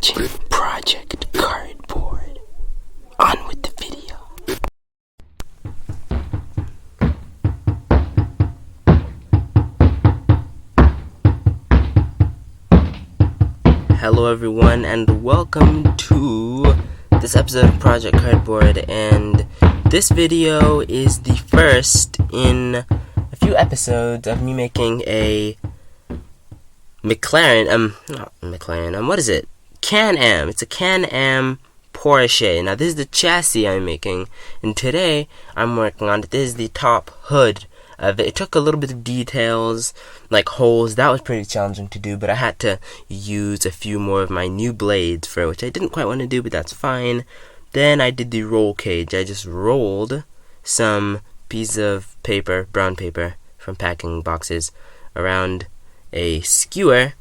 watching Project Cardboard. On with the video. Hello everyone, and welcome to this episode of Project Cardboard, and this video is the first in a few episodes of me making a what is it? Can-Am. It's a Can-Am Porsche. Now this is the chassis I'm making, and today I'm working on it. This is the top hood of it. It took a little bit of details, like holes. That was pretty challenging to do, but I had to use a few more of my new blades for it, which I didn't quite want to do, but that's fine. Then I did the roll cage. I just rolled some piece of paper, brown paper, from packing boxes around a skewer,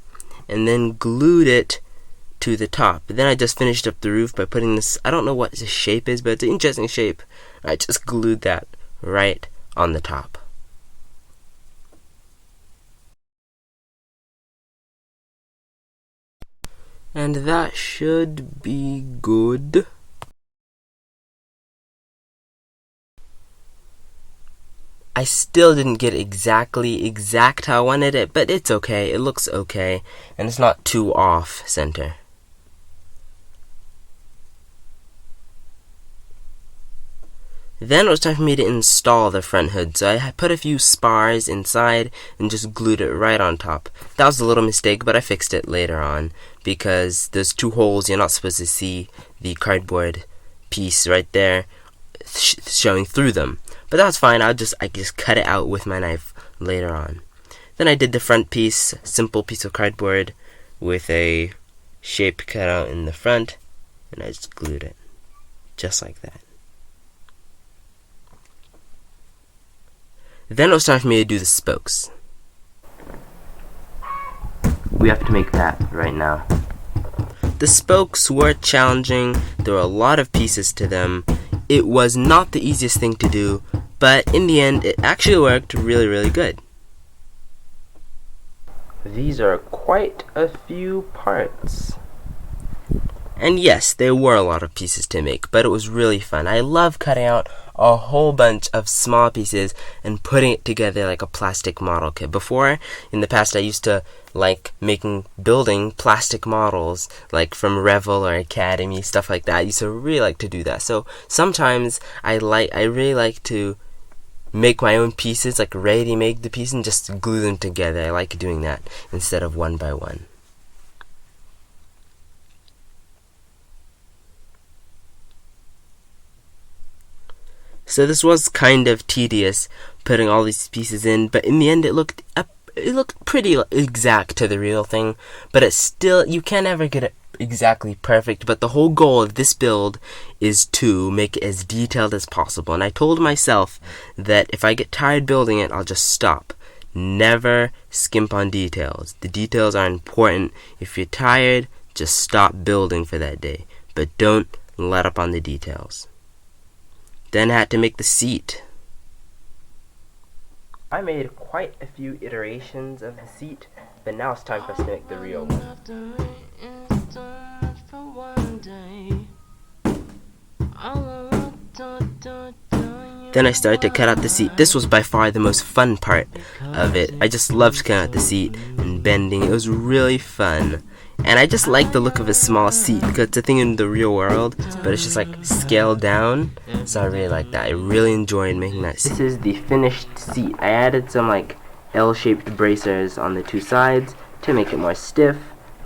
and then glued it to the top. But then I just finished up the roof by putting this, I don't know what the shape is, but it's an interesting shape. I just glued that right on the top. And that should be good. I still didn't get exact how I wanted it, but it's okay. It looks okay, and it's not too off center. Then it was time for me to install the front hood, so I put a few spars inside and just glued it right on top. That was a little mistake, but I fixed it later on, because there's two holes. You're not supposed to see the cardboard piece right there showing through them. But that was fine. I just cut it out with my knife later on. Then I did the front piece, simple piece of cardboard with a shape cut out in the front, and I just glued it, just like that. Then it was time for me to do the spokes. We have to make that right now. The spokes were challenging. There were a lot of pieces to them. It was not the easiest thing to do, but in the end, it actually worked really, really good. These are quite a few parts. And yes, there were a lot of pieces to make, but it was really fun. I love cutting out a whole bunch of small pieces and putting it together like a plastic model kit. Before, in the past, I used to like building plastic models, like from Revel or Academy, stuff like that. I used to really like to do that. So sometimes I really like to make my own pieces, like ready-made the piece, and just glue them together. I like doing that instead of one by one. So this was kind of tedious, putting all these pieces in, but in the end it looked pretty exact to the real thing. But it's still, you can't ever get it exactly perfect, but the whole goal of this build is to make it as detailed as possible. And I told myself that if I get tired building it, I'll just stop. Never skimp on details. The details are important. If you're tired, just stop building for that day, but don't let up on the details. Then I had to make the seat. I made quite a few iterations of the seat, but now it's time for us to make the real one. Then I started to cut out the seat. This was by far the most fun part of it. I just loved cutting out the seat and bending. It was really fun. And I just like the look of a small seat, because it's a thing in the real world, but it's just like scaled down, so I really like that. I really enjoyed making that seat. This is the finished seat. I added some like L-shaped bracers on the two sides to make it more stiff.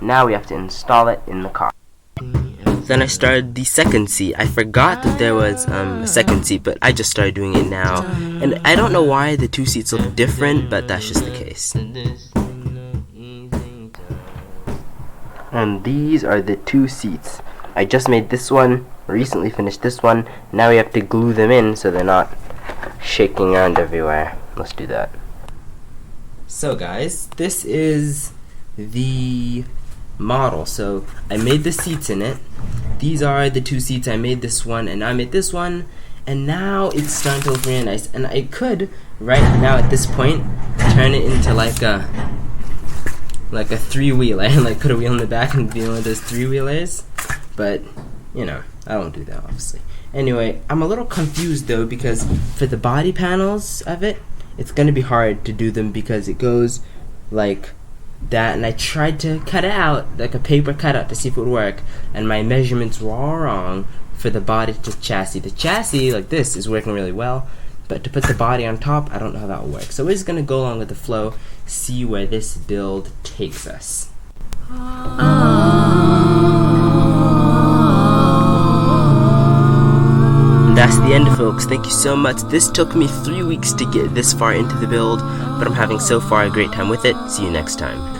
Now we have to install it in the car. Then I started the second seat. I forgot that there was a second seat, but I just started doing it now. And I don't know why the two seats look different, but that's just the case. And these are the two seats. I just made this one, recently finished this one. Now we have to glue them in so they're not shaking around everywhere. Let's do that. So guys, this is the model. So I made the seats in it. These are the two seats. I made this one, and I made this one, and now it's starting to look really nice. And I could, right now at this point, turn it into like a like a 3-wheeler and like put a wheel in the back and be one of those 3-wheelers. But, you know, I don't do that, obviously. Anyway, I'm a little confused though, because for the body panels of it, it's going to be hard to do them because it goes like that, and I tried to cut it out, like a paper cutout, to see if it would work, and my measurements were all wrong for the body to chassis. The chassis, like this, is working really well, but to put the body on top, I don't know how that will work. So we're just going to go along with the flow, see where this build takes us. And that's the end, folks. Thank you so much. This took me 3 weeks to get this far into the build, but I'm having so far a great time with it. See you next time.